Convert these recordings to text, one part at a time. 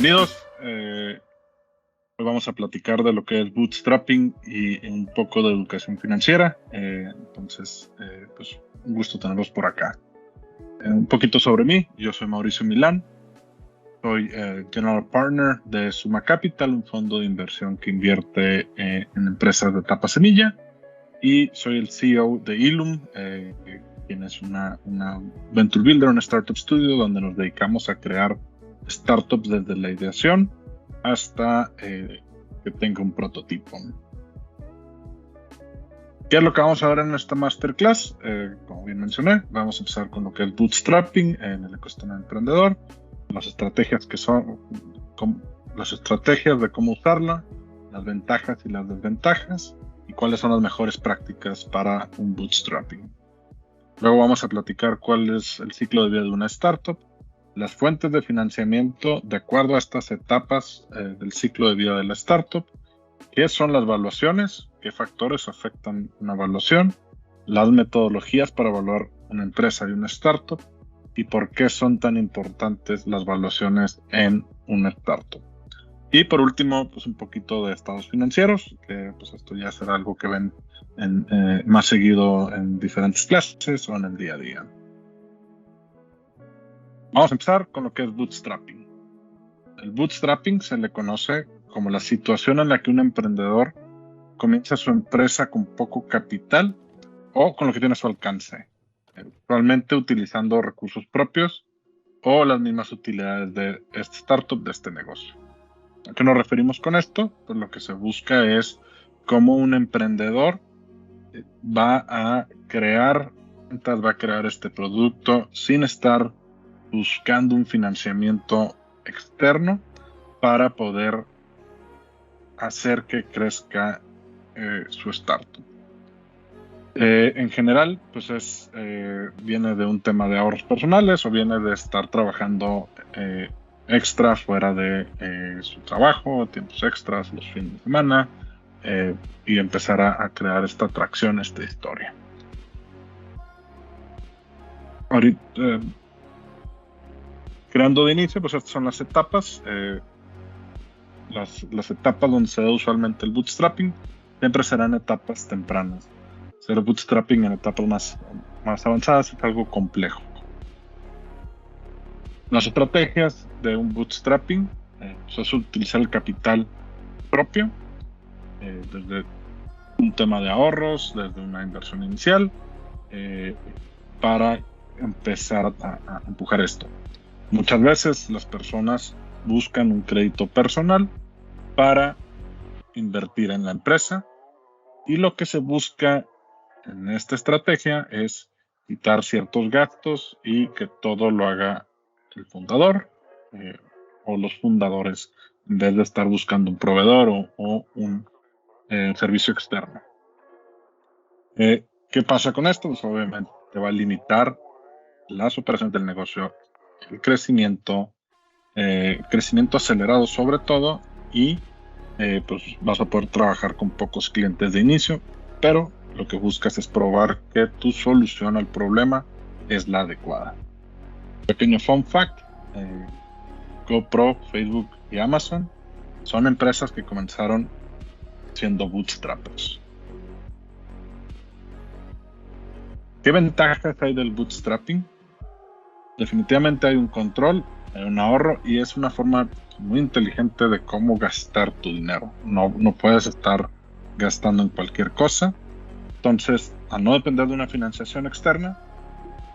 Bienvenidos. Hoy vamos a platicar de lo que es bootstrapping y un poco de educación financiera. Pues un gusto tenerlos por acá. Un poquito sobre mí. Yo soy Mauricio Milán. Soy General Partner de Suma Capital, un fondo de inversión que invierte en empresas de etapa semilla. Y soy el CEO de Illum, quien es una Venture Builder, una Startup Studio, donde nos dedicamos a crear startups desde la ideación hasta que tenga un prototipo. ¿Qué es lo que vamos a ver en esta masterclass? Como bien mencioné, vamos a empezar con lo que es bootstrapping en el ecosistema emprendedor, las estrategias de cómo usarla, las ventajas y las desventajas, y cuáles son las mejores prácticas para un bootstrapping. Luego vamos a platicar cuál es el ciclo de vida de una startup, las fuentes de financiamiento de acuerdo a estas etapas del ciclo de vida de la startup, qué son las evaluaciones, qué factores afectan una evaluación, las metodologías para evaluar una empresa y una startup, y por qué son tan importantes las evaluaciones en una startup. Y por último, pues un poquito de estados financieros, que pues esto ya será algo que ven más seguido en diferentes clases o en el día a día. Vamos a empezar con lo que es bootstrapping. El bootstrapping se le conoce como la situación en la que un emprendedor comienza su empresa con poco capital o con lo que tiene a su alcance, probablemente utilizando recursos propios o las mismas utilidades de este startup, de este negocio. ¿A qué nos referimos con esto? Pues lo que se busca es cómo un emprendedor va a crear este producto sin estar buscando un financiamiento externo para poder hacer que crezca su startup. En general, pues viene de un tema de ahorros personales o viene de estar trabajando extra fuera de su trabajo, tiempos extras, los fines de semana, y empezar a crear esta atracción, esta historia. Ahorita, creando de inicio, pues estas son las etapas. Las etapas donde se da usualmente el bootstrapping siempre serán etapas tempranas. Hacer bootstrapping en etapas más avanzadas es algo complejo. Las estrategias de un bootstrapping es utilizar el capital propio, desde un tema de ahorros, desde una inversión inicial, para empezar a empujar esto. Muchas veces las personas buscan un crédito personal para invertir en la empresa, y lo que se busca en esta estrategia es quitar ciertos gastos y que todo lo haga el fundador o los fundadores, en vez de estar buscando un proveedor o un servicio externo. ¿Qué pasa con esto? Pues obviamente te va a limitar las operaciones del negocio, el crecimiento acelerado sobre todo, y pues vas a poder trabajar con pocos clientes de inicio, pero lo que buscas es probar que tu solución al problema es la adecuada. Pequeño fun fact, GoPro, Facebook y Amazon son empresas que comenzaron siendo bootstrappers. ¿Qué ventajas hay del bootstrapping? Definitivamente hay un control, hay un ahorro, y es una forma muy inteligente de cómo gastar tu dinero. No puedes estar gastando en cualquier cosa. Entonces, al no depender de una financiación externa,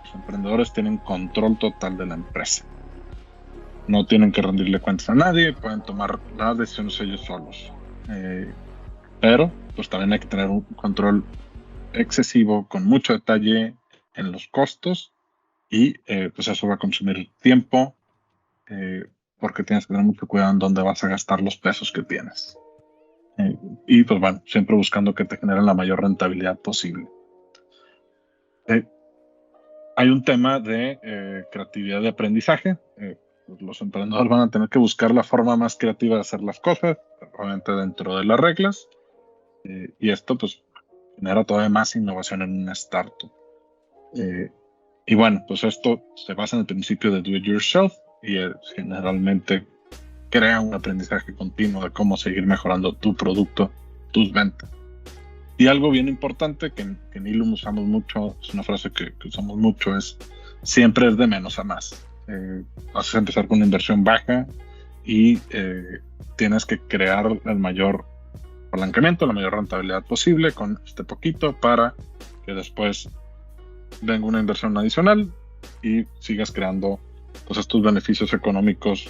los emprendedores tienen control total de la empresa. No tienen que rendirle cuentas a nadie, pueden tomar las decisiones ellos solos. Pero pues también hay que tener un control excesivo, con mucho detalle en los costos, y pues eso va a consumir tiempo, porque tienes que tener mucho cuidado en dónde vas a gastar los pesos que tienes. Y pues bueno, siempre buscando que te generen la mayor rentabilidad posible. Hay un tema de creatividad de aprendizaje. Pues los emprendedores van a tener que buscar la forma más creativa de hacer las cosas, obviamente dentro de las reglas, y esto pues genera todavía más innovación en una startup. Y bueno, pues esto se basa en el principio de do it yourself, y generalmente crea un aprendizaje continuo de cómo seguir mejorando tu producto, tus ventas. Y algo bien importante que en Ilum usamos mucho, es una frase que usamos mucho, es siempre es de menos a más. Vas a empezar con una inversión baja y tienes que crear el mayor apalancamiento, la mayor rentabilidad posible con este poquito para que después venga una inversión adicional y sigas creando pues estos beneficios económicos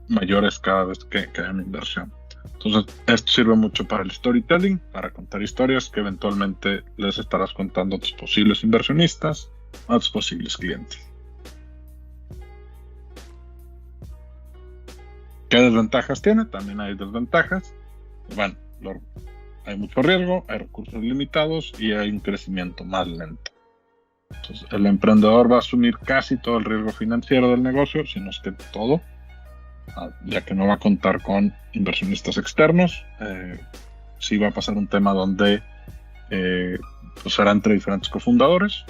mayores cada vez que hay una inversión. Entonces, esto sirve mucho para el storytelling, para contar historias que eventualmente les estarás contando a tus posibles inversionistas, a tus posibles clientes. ¿Qué desventajas tiene? También hay desventajas. Bueno, hay mucho riesgo, hay recursos limitados y hay un crecimiento más lento. Entonces, el emprendedor va a asumir casi todo el riesgo financiero del negocio, si no es que todo, ya que no va a contar con inversionistas externos. Sí va a pasar un tema donde pues será entre diferentes cofundadores.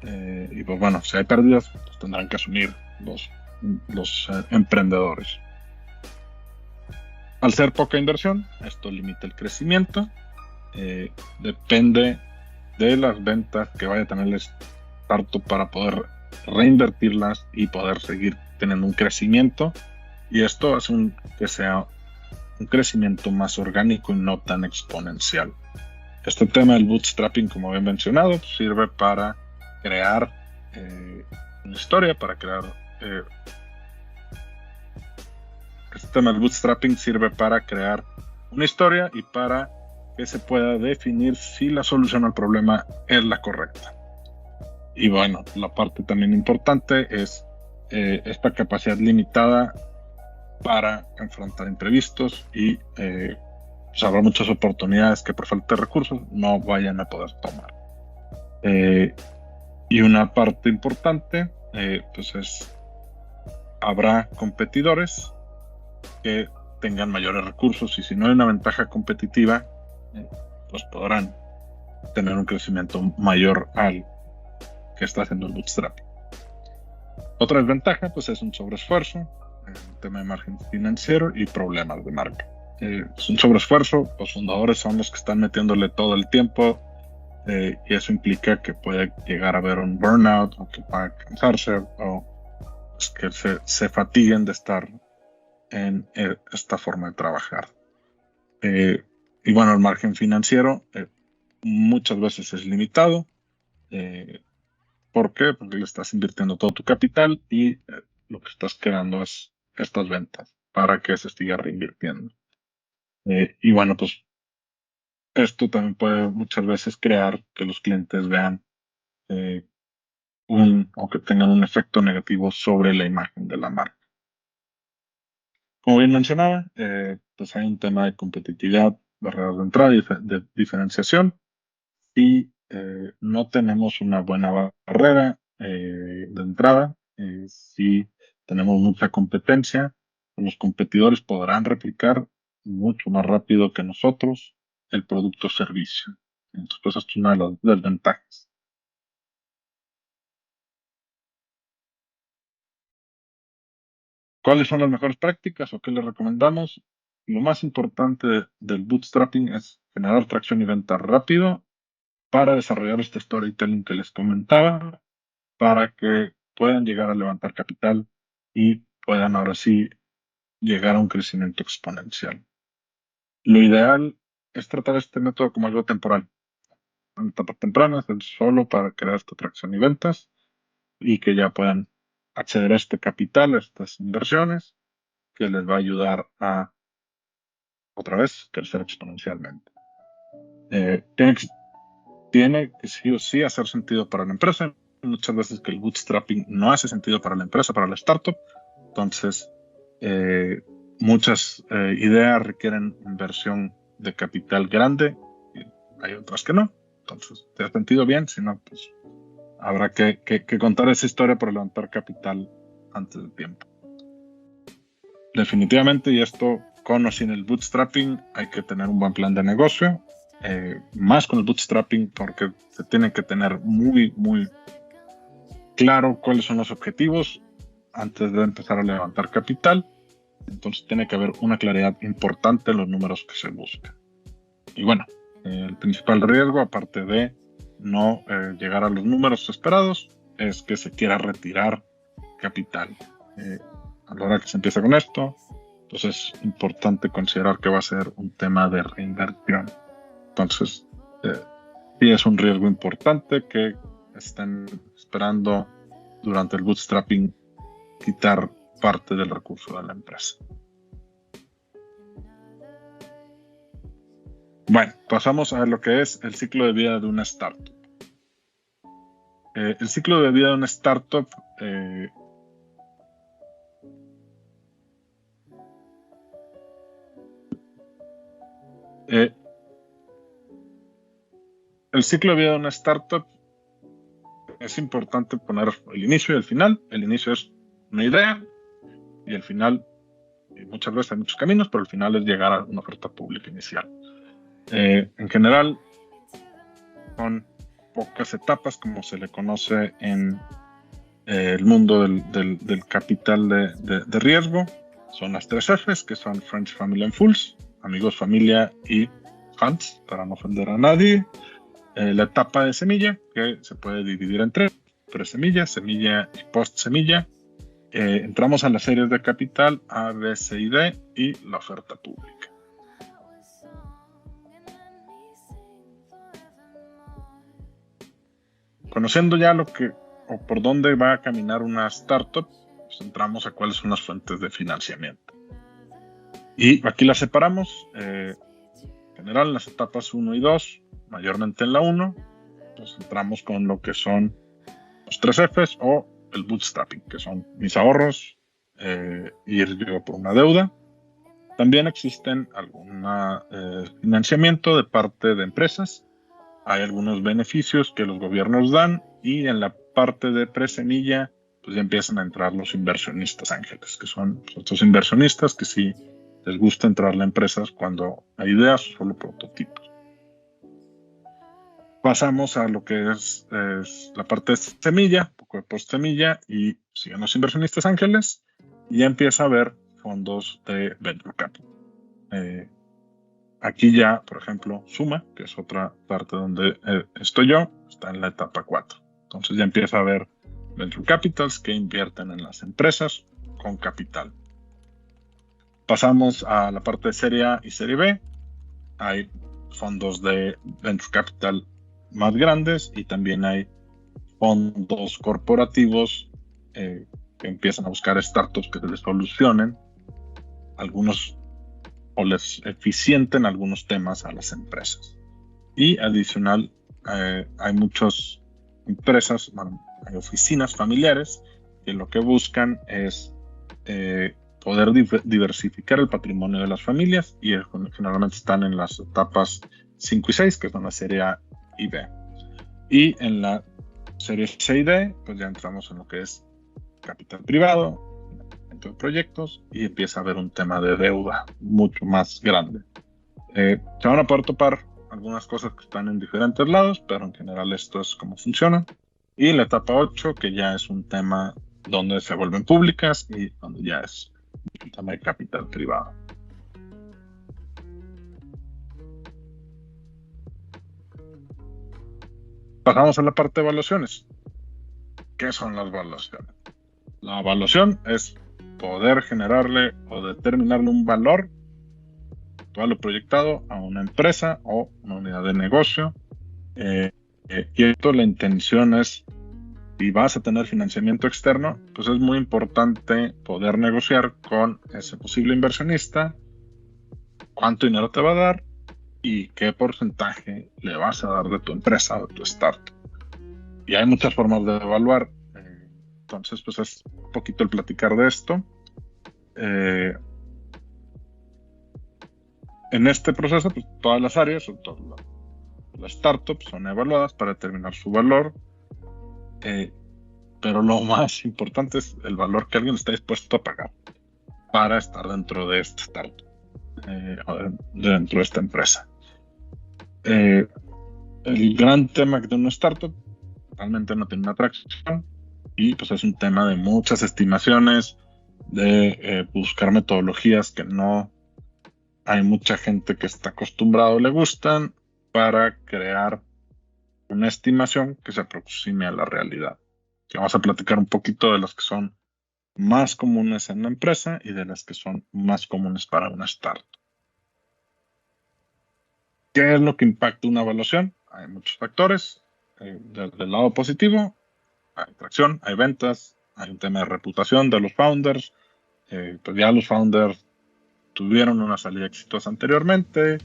Y pues bueno, si hay pérdidas, pues tendrán que asumir los emprendedores. Al ser poca inversión, esto limita el crecimiento. Depende de las ventas que vaya a tener el startup para poder reinvertirlas y poder seguir teniendo un crecimiento. Y esto hace que sea un crecimiento más orgánico y no tan exponencial. Este tema del bootstrapping, como había mencionado, sirve para crear una historia, para crear... este tema del bootstrapping sirve para crear una historia y para que se pueda definir si la solución al problema es la correcta. Y bueno, la parte también importante es esta capacidad limitada para enfrentar imprevistos y pues habrá muchas oportunidades que por falta de recursos no vayan a poder tomar. Y una parte importante pues habrá competidores que tengan mayores recursos y si no hay una ventaja competitiva pues podrán tener un crecimiento mayor al que está haciendo el bootstrap. Otra desventaja pues es un sobreesfuerzo, un tema de margen financiero y problemas de marca. Es un sobreesfuerzo, los fundadores son los que están metiéndole todo el tiempo y eso implica que puede llegar a haber un burnout o que puedan cansarse o pues, que se fatiguen de estar en esta forma de trabajar. Y bueno, el margen financiero muchas veces es limitado. ¿Por qué? Porque le estás invirtiendo todo tu capital y lo que estás creando es estas ventas para que se siga reinvirtiendo. Y bueno, pues esto también puede muchas veces crear que los clientes vean o que tengan un efecto negativo sobre la imagen de la marca. Como bien mencionaba, pues hay un tema de competitividad, barreras de entrada y de diferenciación. Si no tenemos una buena barrera de entrada, si tenemos mucha competencia, los competidores podrán replicar mucho más rápido que nosotros el producto o servicio. Entonces, pues esto es una de las desventajas. ¿Cuáles son las mejores prácticas o qué les recomendamos? Lo más importante del bootstrapping es generar tracción y venta rápido para desarrollar este storytelling que les comentaba, para que puedan llegar a levantar capital y puedan ahora sí llegar a un crecimiento exponencial. Lo ideal es tratar este método como algo temporal. En etapas tempranas, solo para crear esta atracción y ventas y que ya puedan acceder a este capital, a estas inversiones, que les va a ayudar a, otra vez, crecer exponencialmente. Tiene que sí o sí hacer sentido para la empresa. Muchas veces que el bootstrapping no hace sentido para la empresa, para la startup. Entonces, muchas ideas requieren inversión de capital grande. Y hay otras que no. Entonces, te ha sentido bien. Si no, pues habrá que contar esa historia para levantar capital antes del tiempo. Definitivamente, y esto con o sin el bootstrapping, hay que tener un buen plan de negocio. Más con el bootstrapping porque se tiene que tener muy, muy claro cuáles son los objetivos antes de empezar a levantar capital. Entonces tiene que haber una claridad importante en los números que se buscan. Y bueno, el principal riesgo, aparte de no llegar a los números esperados, es que se quiera retirar capital. A la hora que se empieza con esto, entonces es importante considerar que va a ser un tema de reinversión. Entonces, sí es un riesgo importante que estén esperando durante el bootstrapping quitar parte del recurso de la empresa. Bueno, pasamos a lo que es el ciclo de vida de una startup. El ciclo de vida de una startup el ciclo de vida de una startup es importante poner el inicio y el final. El inicio es una idea y el final, y muchas veces hay muchos caminos, pero el final es llegar a una oferta pública inicial. En general, son pocas etapas, como se le conoce en el mundo del capital de riesgo. Son las 3 Fs, que son Friends, Family and Fools, amigos, familia y funds, para no ofender a nadie. La etapa de semilla, que se puede dividir en 3: pre-semilla, semilla y post-semilla. Entramos a las series de capital A, B, C y D y la oferta pública. Conociendo ya lo que o por dónde va a caminar una startup, pues entramos a cuáles son las fuentes de financiamiento. Y aquí las separamos. En general, las etapas 1 y 2, mayormente en la 1, pues entramos con lo que son los 3 Fs o el bootstrapping, que son mis ahorros, ir yo por una deuda. También existen algún financiamiento de parte de empresas. Hay algunos beneficios que los gobiernos dan, y en la parte de presemilla pues ya empiezan a entrar los inversionistas ángeles, que son estos inversionistas que sí les gusta entrarle a empresas cuando hay ideas o solo prototipos. Pasamos a lo que es la parte de semilla, un poco de post semilla, y siguen los inversionistas ángeles y ya empieza a haber fondos de venture capital. Aquí ya, por ejemplo, Suma, que es otra parte donde estoy yo, está en la etapa 4. Entonces ya empieza a haber venture capitals que invierten en las empresas con capital. Pasamos a la parte de serie A y serie B. Hay fondos de venture capital más grandes y también hay fondos corporativos que empiezan a buscar startups que les solucionen algunos o les eficienten algunos temas a las empresas. Y adicional, hay muchas empresas, bueno, hay oficinas familiares que lo que buscan es poder diversificar el patrimonio de las familias, y generalmente están en las etapas 5 y 6, que son la serie A y B. Y en la serie C y D, pues ya entramos en lo que es capital privado, de proyectos, y empieza a haber un tema de deuda mucho más grande. Se van a poder topar algunas cosas que están en diferentes lados, pero en general esto es cómo funciona. Y la etapa 8, que ya es un tema donde se vuelven públicas y donde ya es un tema de capital privado. Pasamos a la parte de evaluaciones. ¿Qué son las evaluaciones? La evaluación es poder generarle o determinarle un valor actual lo proyectado a una empresa o una unidad de negocio. Y esto, la intención es, si vas a tener financiamiento externo, pues es muy importante poder negociar con ese posible inversionista cuánto dinero te va a dar y qué porcentaje le vas a dar de tu empresa o de tu startup. Y hay muchas formas de evaluar. Entonces, pues es un poquito el platicar de esto. En este proceso, pues todas las áreas, o todas las startups son evaluadas para determinar su valor, pero lo más importante es el valor que alguien está dispuesto a pagar para estar dentro de esta startup, dentro de esta empresa. El gran tema que tiene una startup realmente no tiene una atracción, y pues es un tema de muchas estimaciones, de buscar metodologías que no hay mucha gente que está acostumbrado o le gustan para crear una estimación que se aproxime a la realidad. Que vamos a platicar un poquito de las que son más comunes en la empresa y de las que son más comunes para una startup. ¿Qué es lo que impacta una evaluación? Hay muchos factores. Desde el lado positivo, hay tracción, hay ventas, hay un tema de reputación de los founders. Pues ya los founders tuvieron una salida exitosa anteriormente,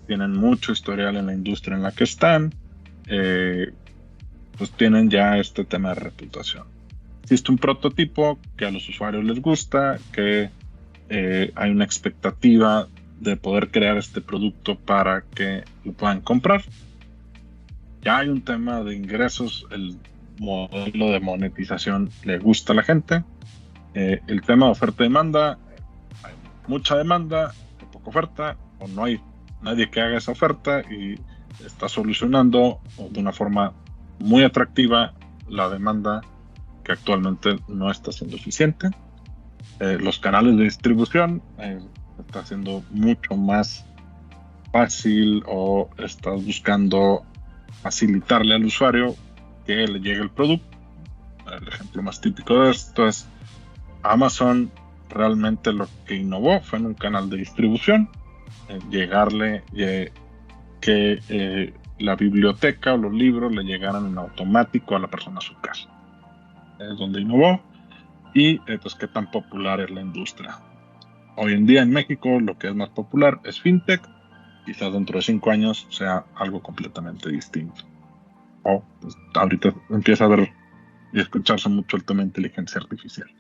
tienen mucho historial en la industria en la que están, pues tienen ya este tema de reputación. Existe un prototipo que a los usuarios les gusta, que hay una expectativa de poder crear este producto para que lo puedan comprar. Ya hay un tema de ingresos, el modelo de monetización le gusta a la gente. El tema de oferta-demanda, hay mucha demanda, hay poca oferta, o no hay nadie que haga esa oferta y está solucionando de una forma muy atractiva la demanda que actualmente no está siendo eficiente. Los canales de distribución está siendo mucho más fácil o estás buscando facilitarle al usuario que le llegue el producto. El ejemplo más típico de esto es Amazon. Realmente lo que innovó fue en un canal de distribución, llegarle que la biblioteca o los libros le llegaran en automático a la persona a su casa. Es donde innovó y pues qué tan popular es la industria. Hoy en día en México lo que es más popular es fintech. Quizás dentro de 5 años sea algo completamente distinto. O pues, ahorita empieza a ver y escucharse mucho el tema de inteligencia artificial.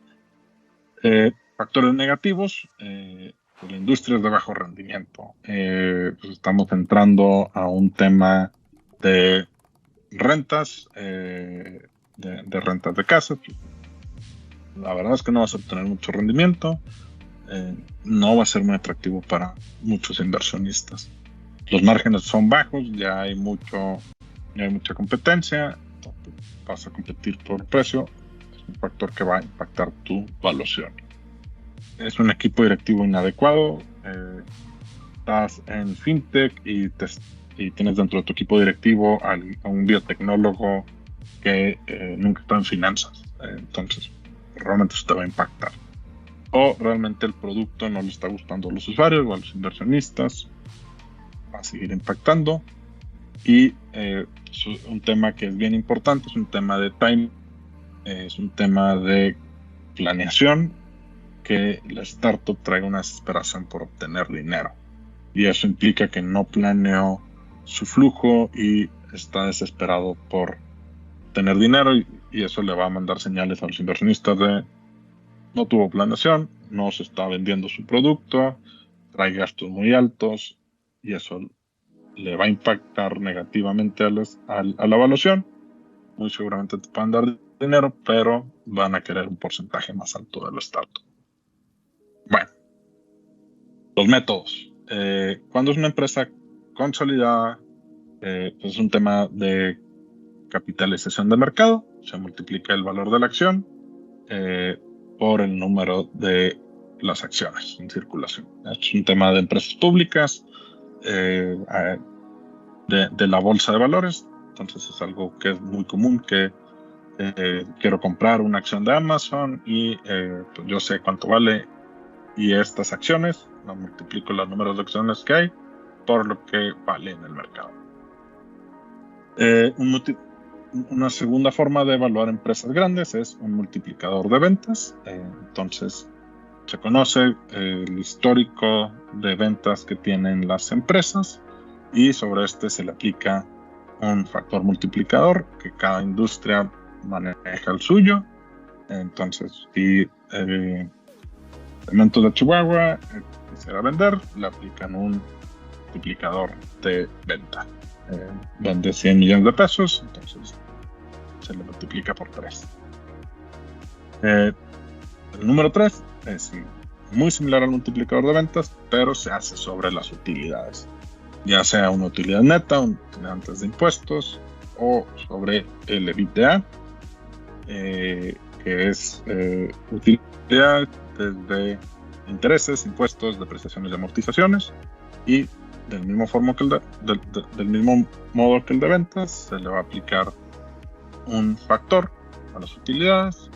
Factores negativos, pues la industria es de bajo rendimiento. Pues estamos entrando a un tema de rentas, de rentas de casa. La verdad es que no vas a obtener mucho rendimiento. No va a ser muy atractivo para muchos inversionistas. Los márgenes son bajos, ya hay mucha competencia, vas a competir por precio, es un factor que va a impactar tu valuación. Es un equipo directivo inadecuado, estás en fintech y tienes dentro de tu equipo directivo a un biotecnólogo que nunca está en finanzas, entonces realmente eso te va a impactar. O realmente el producto no le está gustando a los usuarios o a los inversionistas, va a seguir impactando. Y un tema que es bien importante es un tema de time, es un tema de planeación, que la startup traiga una desesperación por obtener dinero. Y eso implica que no planeó su flujo y está desesperado por tener dinero y eso le va a mandar señales a los inversionistas de no tuvo planeación, no se está vendiendo su producto, trae gastos muy altos y eso le va a impactar negativamente a la evaluación. Muy seguramente te puedan dar dinero, pero van a querer un porcentaje más alto de la startup. Bueno, los métodos. Cuando es una empresa consolidada, pues es un tema de capitalización de mercado, se multiplica el valor de la acción por el número de las acciones en circulación. Es un tema de empresas públicas, de la bolsa de valores, entonces es algo que es muy común que quiero comprar una acción de Amazon y pues yo sé cuánto vale y estas acciones, no multiplico los números de acciones que hay por lo que vale en el mercado. Una segunda forma de evaluar empresas grandes es un multiplicador de ventas. Entonces se conoce el histórico de ventas que tienen las empresas y sobre este se le aplica un factor multiplicador que cada industria maneja el suyo. Entonces, si Cementos de Chihuahua quisiera vender, le aplican un multiplicador de venta. Vende 100 millones de pesos, entonces se le multiplica por 3. El número 3 es muy similar al multiplicador de ventas, pero se hace sobre las utilidades, ya sea una utilidad neta, una utilidad antes de impuestos, o sobre el EBITDA, que es utilidad desde intereses, impuestos, depreciaciones y amortizaciones, y del mismo modo que el de ventas, se le va a aplicar un factor a las utilidades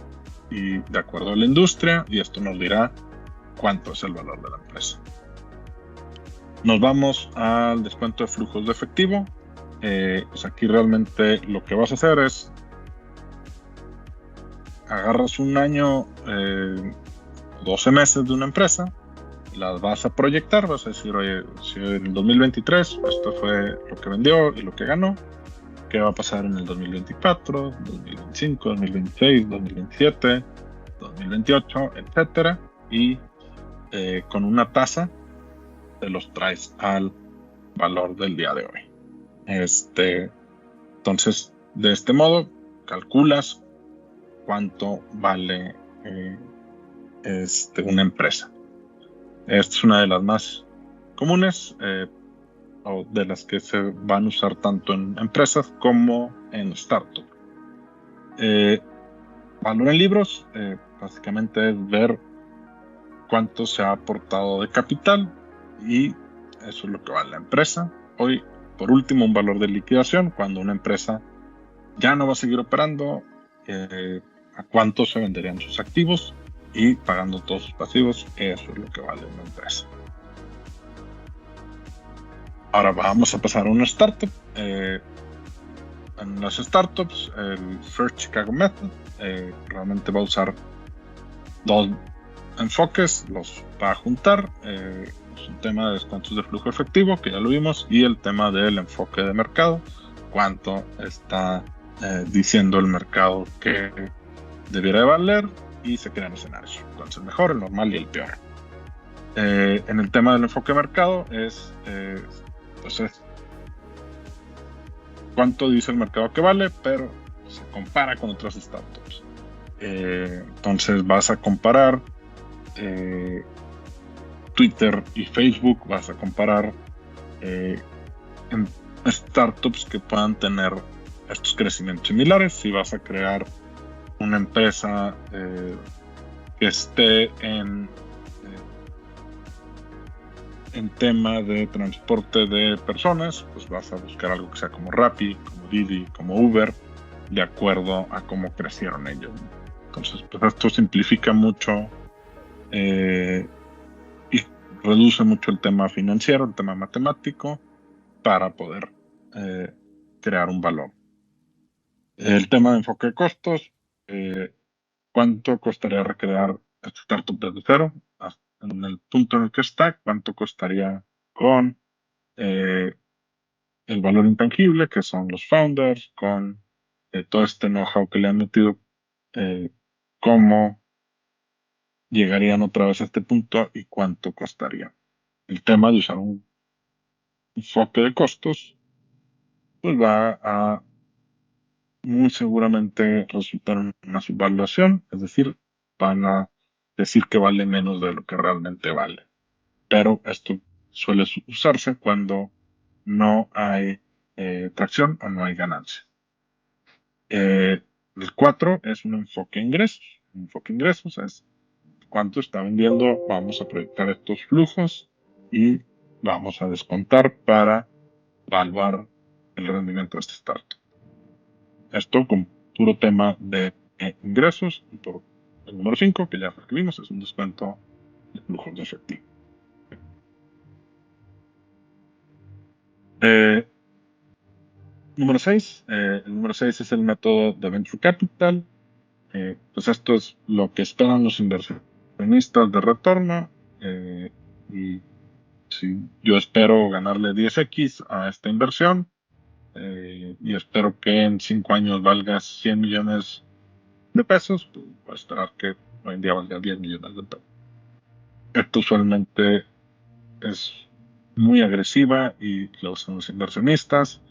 y de acuerdo a la industria, y esto nos dirá cuánto es el valor de la empresa. Nos vamos al descuento de flujos de efectivo. Pues aquí realmente lo que vas a hacer es agarras un año, 12 meses de una empresa, las vas a proyectar, vas a decir, oye, si en el 2023 esto fue lo que vendió y lo que ganó, ¿qué va a pasar en el 2024, 2025, 2026, 2027, 2028, etcétera? Y con una tasa te los traes al valor del día de hoy. Entonces, de este modo, calculas cuánto vale una empresa. Esta es una de las más comunes, o de las que se van a usar tanto en empresas como en startups. Valor en libros, básicamente es ver cuánto se ha aportado de capital y eso es lo que vale la empresa. Hoy, por último, un valor de liquidación, cuando una empresa ya no va a seguir operando, a cuánto se venderían sus activos y pagando todos sus pasivos, eso es lo que vale una empresa. Ahora vamos a pasar a una startup. En las startups, el First Chicago Method realmente va a usar dos enfoques, los va a juntar. Es un tema de descuentos de flujo efectivo, que ya lo vimos, y el tema del enfoque de mercado, cuánto está diciendo el mercado que debiera de valer, y se crean escenarios. Entonces, el mejor, el normal y el peor. En el tema del enfoque de mercado es cuánto dice el mercado que vale, pero se compara con otras startups. Entonces vas a comparar Twitter y Facebook, vas a comparar en startups que puedan tener estos crecimientos similares. Si vas a crear una empresa que esté en tema de transporte de personas, pues vas a buscar algo que sea como Rappi, como Didi, como Uber, de acuerdo a cómo crecieron ellos. Entonces, pues esto simplifica mucho y reduce mucho el tema financiero, el tema matemático, para poder crear un valor. El tema de enfoque de costos, ¿cuánto costaría recrear este startup desde cero? En el punto en el que está, ¿cuánto costaría con el valor intangible, que son los founders, con todo este know-how que le han metido, cómo llegarían otra vez a este punto y cuánto costaría? El tema de usar un enfoque de costos, pues va a muy seguramente resultar en una subvaluación, es decir, van a decir que vale menos de lo que realmente vale. Pero esto suele usarse cuando no hay tracción o no hay ganancia. El 4 es un enfoque de ingresos. Un enfoque de ingresos es cuánto está vendiendo, vamos a proyectar estos flujos y vamos a descontar para evaluar el rendimiento de este startup. Esto con puro tema de ingresos. Y por el número 5, que ya vimos, es un descuento de flujos de efectivo. Número 6. El número 6 es el método de Venture Capital. Pues esto es lo que esperan los inversionistas de retorno. Y sí, yo espero ganarle 10x a esta inversión. Y espero que en 5 años valga 100 millones de pesos. Pues voy a esperar que hoy en día valga 10 millones de pesos. Esto usualmente es muy agresiva y lo usan los inversionistas.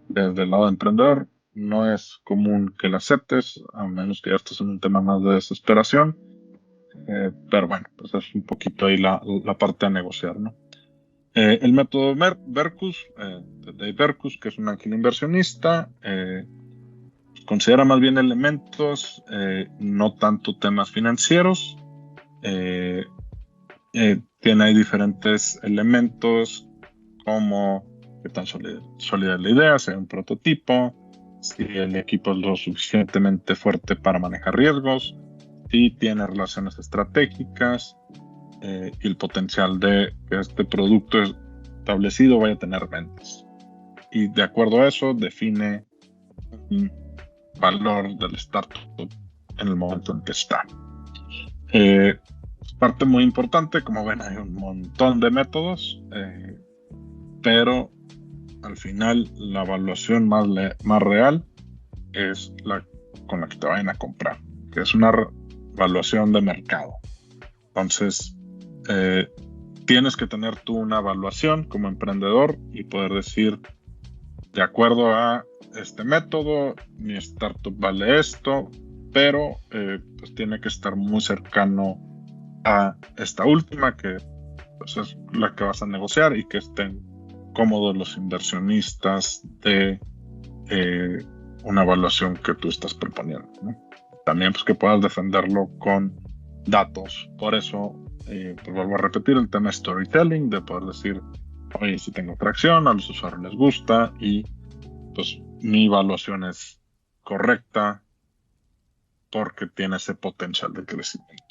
Desde el lado emprendedor, no es común que la aceptes, a menos que ya estés en un tema más de desesperación. Pero bueno, pues es un poquito ahí la parte a negociar, ¿no? El método Vercus, de Dave Vercus, que es un ángel inversionista, considera más bien elementos, no tanto temas financieros, Eh, Tiene ahí diferentes elementos como qué tan sólida es la idea, si hay un prototipo, si el equipo es lo suficientemente fuerte para manejar riesgos, si tiene relaciones estratégicas y el potencial de que este producto establecido vaya a tener ventas. Y de acuerdo a eso define un valor del startup en el momento en que está. Parte muy importante, como ven, hay un montón de métodos, pero al final la evaluación más real es la con la que te vayan a comprar, que es una evaluación de mercado. Entonces, tienes que tener tú una evaluación como emprendedor y poder decir, de acuerdo a este método, mi startup vale esto, pero pues tiene que estar muy cercano a esta última, que pues es la que vas a negociar, y que estén cómodos los inversionistas de una evaluación que tú estás proponiendo, ¿no? También pues que puedas defenderlo con datos. Por eso, pues vuelvo a repetir el tema storytelling, de poder decir, oye, si tengo tracción, a los usuarios les gusta y pues mi evaluación es correcta porque tiene ese potencial de crecimiento.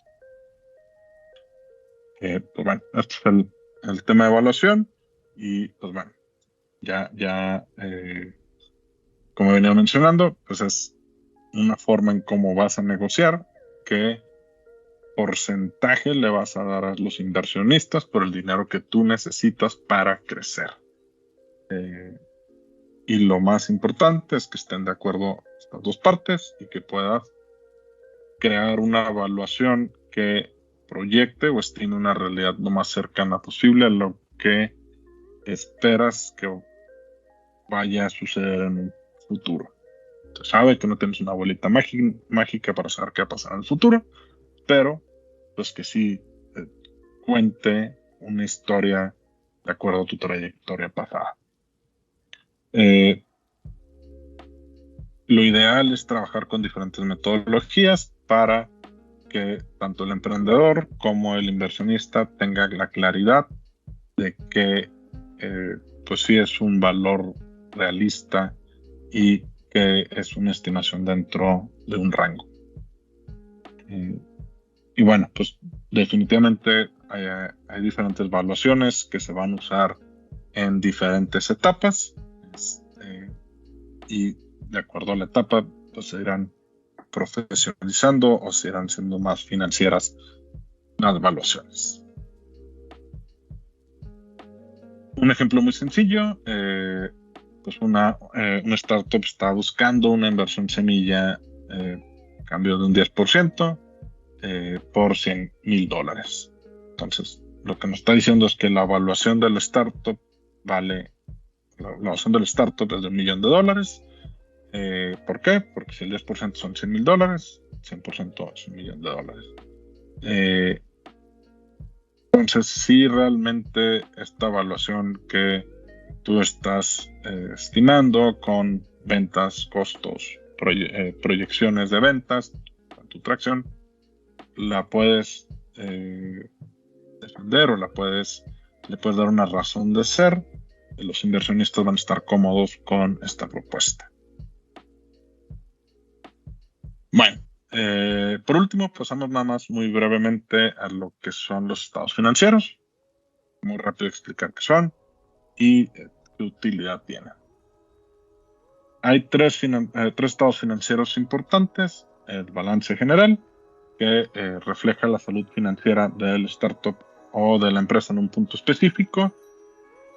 Pues bueno, este es el tema de evaluación y pues bueno, ya como venía mencionando, pues es una forma en cómo vas a negociar, qué porcentaje le vas a dar a los inversionistas por el dinero que tú necesitas para crecer. Y lo más importante es que estén de acuerdo estas dos partes y que puedas crear una evaluación que proyecte o estime una realidad lo más cercana posible a lo que esperas que vaya a suceder en un futuro. Se sabe que no tienes una bolita mágica para saber qué va a pasar en el futuro, pero pues que sí cuente una historia de acuerdo a tu trayectoria pasada. Lo ideal es trabajar con diferentes metodologías para que tanto el emprendedor como el inversionista tenga la claridad de que pues sí es un valor realista y que es una estimación dentro de un rango. Y bueno, pues definitivamente hay diferentes evaluaciones que se van a usar en diferentes etapas, y de acuerdo a la etapa pues se irán profesionalizando o se irán siendo más financieras las evaluaciones. Un ejemplo muy sencillo, pues una startup está buscando una inversión semilla a cambio de un 10% por $100,000. Entonces, lo que nos está diciendo es que la evaluación del startup vale, la evaluación del startup es de $1,000,000. ¿Por qué? Porque si el 10% son $100,000, 100% es $1,000,000. Entonces, si realmente esta evaluación que tú estás estimando con ventas, costos, proyecciones de ventas, con tu tracción, la puedes defender o le puedes dar una razón de ser, los inversionistas van a estar cómodos con esta propuesta. Bueno, por último, pasamos nada más muy brevemente a lo que son los estados financieros. Muy rápido explicar qué son y qué utilidad tienen. Hay tres estados financieros importantes: el balance general, que refleja la salud financiera del startup o de la empresa en un punto específico.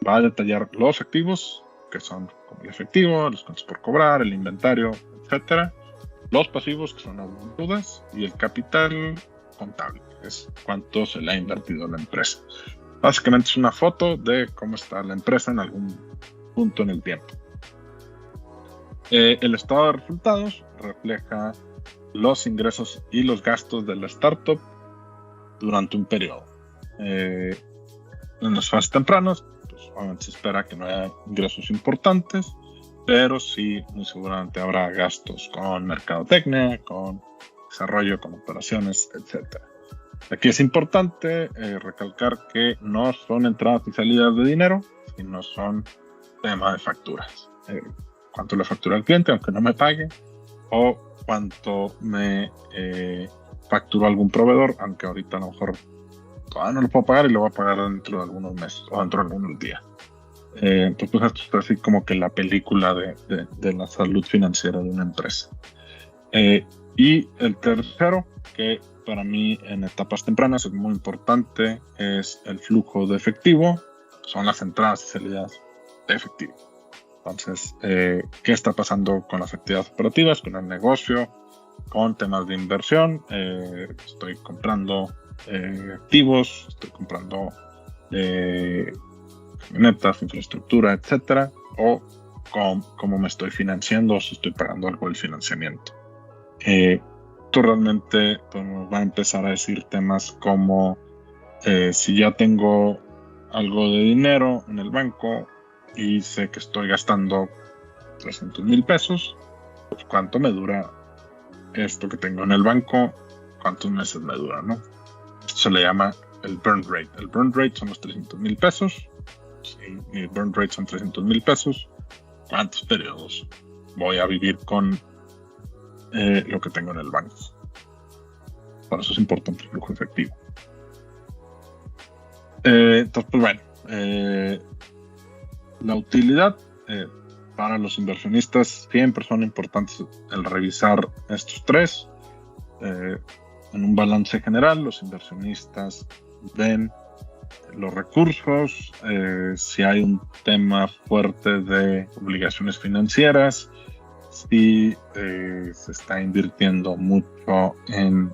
Va a detallar los activos, que son como el efectivo, los cuentas por cobrar, el inventario, etcétera. Los pasivos, que son las deudas, y el capital contable, que es cuánto se le ha invertido a la empresa. Básicamente es una foto de cómo está la empresa en algún punto en el tiempo. El estado de resultados refleja los ingresos y los gastos de la startup durante un periodo. En las fases tempranas, pues obviamente se espera que no haya ingresos importantes, pero sí, muy seguramente habrá gastos con mercadotecnia, con desarrollo, con operaciones, etc. Aquí es importante recalcar que no son entradas y salidas de dinero, sino son temas de facturas. Cuánto le factura al cliente, aunque no me pague, o cuánto me facturó algún proveedor, aunque ahorita a lo mejor todavía no lo puedo pagar y lo voy a pagar dentro de algunos meses o dentro de algunos días. Entonces, pues esto es así como que la película de la salud financiera de una empresa. Y el tercero, que para mí en etapas tempranas es muy importante, es el flujo de efectivo, son las entradas y salidas de efectivo. Entonces, ¿qué está pasando con las actividades operativas, con el negocio, con temas de inversión? Estoy comprando activos, estoy comprando camionetas, infraestructura, etcétera, o cómo me estoy financiando, o si estoy pagando algo del financiamiento. Esto realmente pues, va a empezar a decir temas como si ya tengo algo de dinero en el banco y sé que estoy gastando 300,000 pesos, pues cuánto me dura esto que tengo en el banco, cuántos meses me dura, ¿no? Esto se le llama el burn rate. El burn rate son los 300,000 pesos. Si mi burn rate son 300,000 pesos, ¿cuántos periodos voy a vivir con lo que tengo en el banco? Por eso es importante el flujo efectivo. Entonces, pues bueno, la utilidad para los inversionistas siempre son importantes el revisar estos tres. En un balance general, los inversionistas ven los recursos, si hay un tema fuerte de obligaciones financieras, si se está invirtiendo mucho en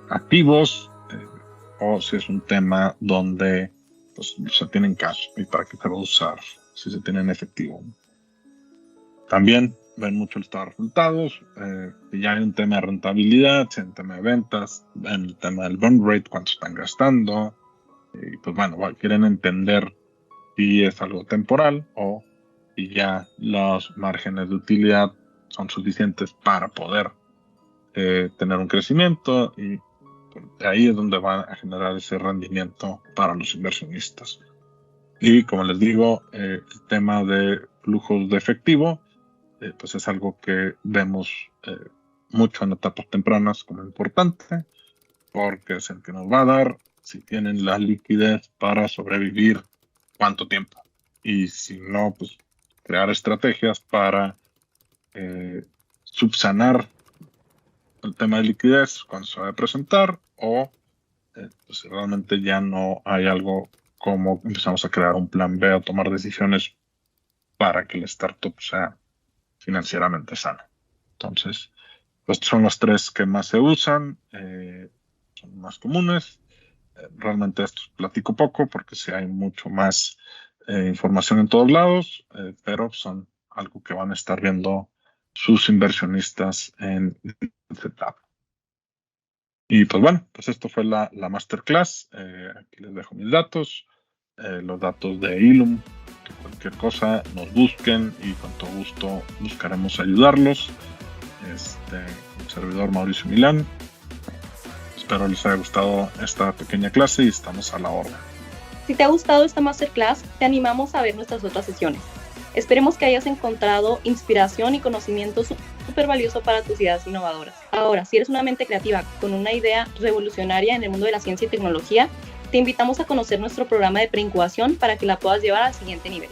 activos, o si es un tema donde pues, se tienen cash y para qué se va a usar si se tiene en efectivo. También ven mucho el estado de resultados, si ya hay un tema de rentabilidad, si hay un tema de ventas, ven el tema del burn rate, cuánto están gastando, y pues bueno, quieren entender si es algo temporal o si ya los márgenes de utilidad son suficientes para poder tener un crecimiento, y de ahí es donde van a generar ese rendimiento para los inversionistas. Y como les digo, el tema de flujos de efectivo pues es algo que vemos mucho en etapas tempranas como importante, porque es el que nos va a dar si tienen la liquidez para sobrevivir cuánto tiempo, y si no, pues crear estrategias para subsanar el tema de liquidez cuando se va a presentar, o pues realmente ya no hay algo, como empezamos a crear un plan B o tomar decisiones para que el startup sea financieramente sana. Entonces, estos son los tres que más se usan, son más comunes. Realmente estos platico poco porque sí hay mucho más información en todos lados, pero son algo que van a estar viendo sus inversionistas en esta etapa. Y pues bueno, pues esto fue la masterclass. Aquí les dejo mis datos, los datos de Ilum. Que cualquier cosa nos busquen y con todo gusto buscaremos ayudarlos. Un servidor, Mauricio Milán. Espero les haya gustado esta pequeña clase y estamos a la orden. Si te ha gustado esta masterclass, te animamos a ver nuestras otras sesiones. Esperemos que hayas encontrado inspiración y conocimiento súper valioso para tus ideas innovadoras. Ahora, si eres una mente creativa con una idea revolucionaria en el mundo de la ciencia y tecnología, te invitamos a conocer nuestro programa de preincubación para que la puedas llevar al siguiente nivel.